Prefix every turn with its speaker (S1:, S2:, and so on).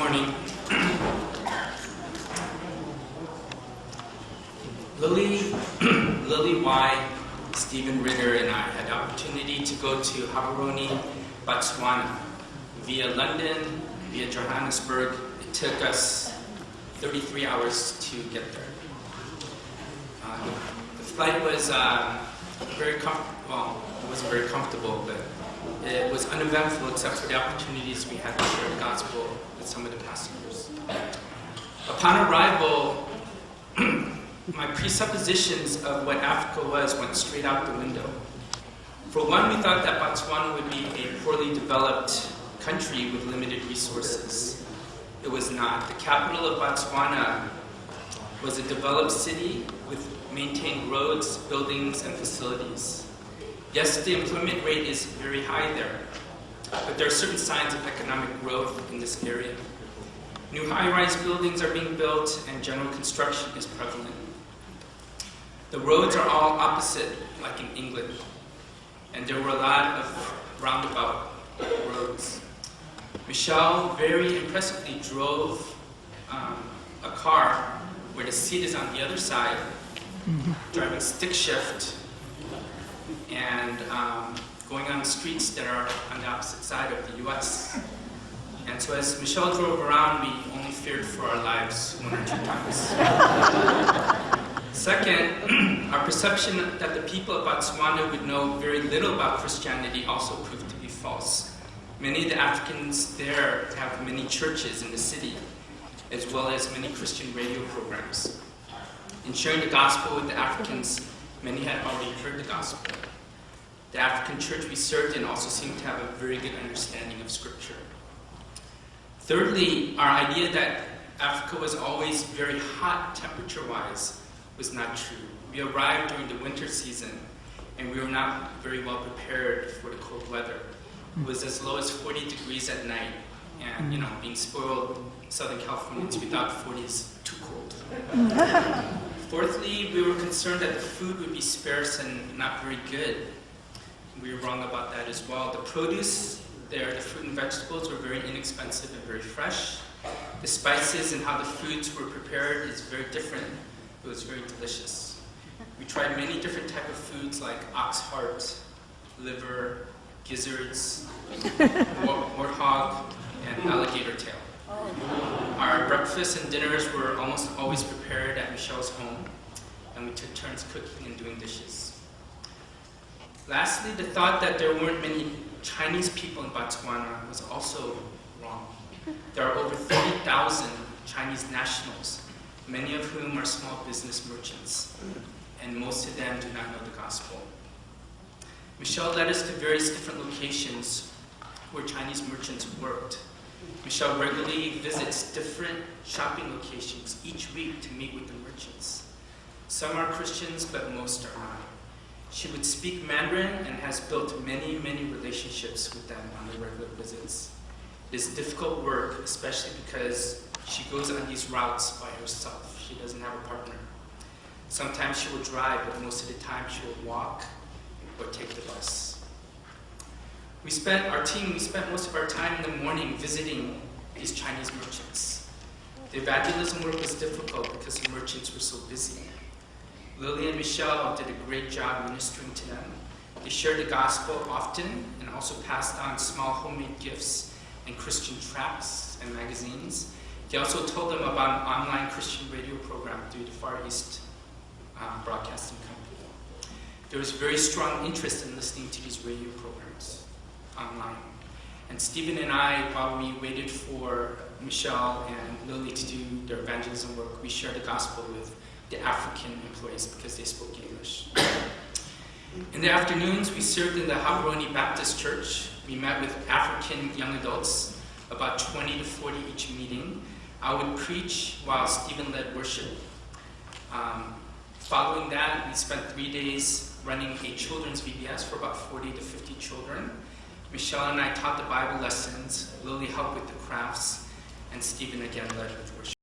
S1: morning. Lily Y, Stephen Ritter, and I had the opportunity to go to Gaborone, Botswana, via London, via Johannesburg. It took us 33 hours to get there. The flight was very comfortable. Well, it wasn't very comfortable, but it was uneventful except for the opportunities we had to share the gospel with some of the passengers. Upon arrival, my presuppositions of what Africa was went straight out the window. For one, we thought that Botswana would be a poorly developed country with limited resources. It was not. The capital of Botswana was a developed city with maintained roads, buildings, and facilities. Yes, the employment rate is very high there, but there are certain signs of economic growth in this area. New high-rise buildings are being built, and general construction is prevalent. The roads are all opposite, like in England, and there were a lot of roundabout roads. Michelle very impressively drove a car where the seat is on the other side, driving stick shift, and going on streets that are on the opposite side of the US. And so as Michelle drove around, we only feared for our lives 1 or 2 times. Second, our perception that the people of Botswana would know very little about Christianity also proved to be false. Many of the Africans there have many churches in the city, as well as many Christian radio programs. In sharing the gospel with the Africans, many had already heard the gospel. The African church we served in also seemed to have a very good understanding of Scripture. Thirdly, our idea that Africa was always very hot temperature-wise was not true. We arrived during the winter season, and we were not very well prepared for the cold weather. It was as low as 40 degrees at night, and being spoiled Southern Californians, we thought 40 is too cold. Fourthly, we were concerned that the food would be sparse and not very good. We were wrong about that as well. The produce there, the fruit and vegetables, were very inexpensive and very fresh. The spices and how the foods were prepared is very different. It was very delicious. We tried many different types of foods like ox heart, liver, gizzards, warthog, and alligator tail. Our breakfasts and dinners were almost always prepared at Michelle's home, and we took turns cooking and doing dishes. Lastly, the thought that there weren't many Chinese people in Botswana was also wrong. There are over 30,000 Chinese nationals, many of whom are small business merchants, and most of them do not know the gospel. Michelle led us to various different locations where Chinese merchants worked. Michelle regularly visits different shopping locations each week to meet with the merchants. Some are Christians, but most are not. She would speak Mandarin and has built many, many relationships with them on the regular visits. It is difficult work, especially because she goes on these routes by herself. She doesn't have a partner. Sometimes she will drive, but most of the time she will walk or take the bus. We spent most of our time in the morning visiting these Chinese merchants. The evangelism work was difficult because the merchants were so busy. Lily and Michelle did a great job ministering to them. They shared the gospel often and also passed on small homemade gifts and Christian tracts and magazines. They also told them about an online Christian radio program through the Far East Broadcasting Company. There was very strong interest in listening to these radio programs online. And Stephen and I, while we waited for Michelle and Lily to do their evangelism work, we shared the gospel with the African employees because they spoke English. In the afternoons, we served in the Gaborone Baptist Church. We met with African young adults, about 20 to 40 each meeting. I would preach while Stephen led worship. Following that, we spent 3 days running a children's VBS for about 40 to 50 children. Michelle and I taught the Bible lessons, Lily helped with the crafts, and Stephen again led with worship.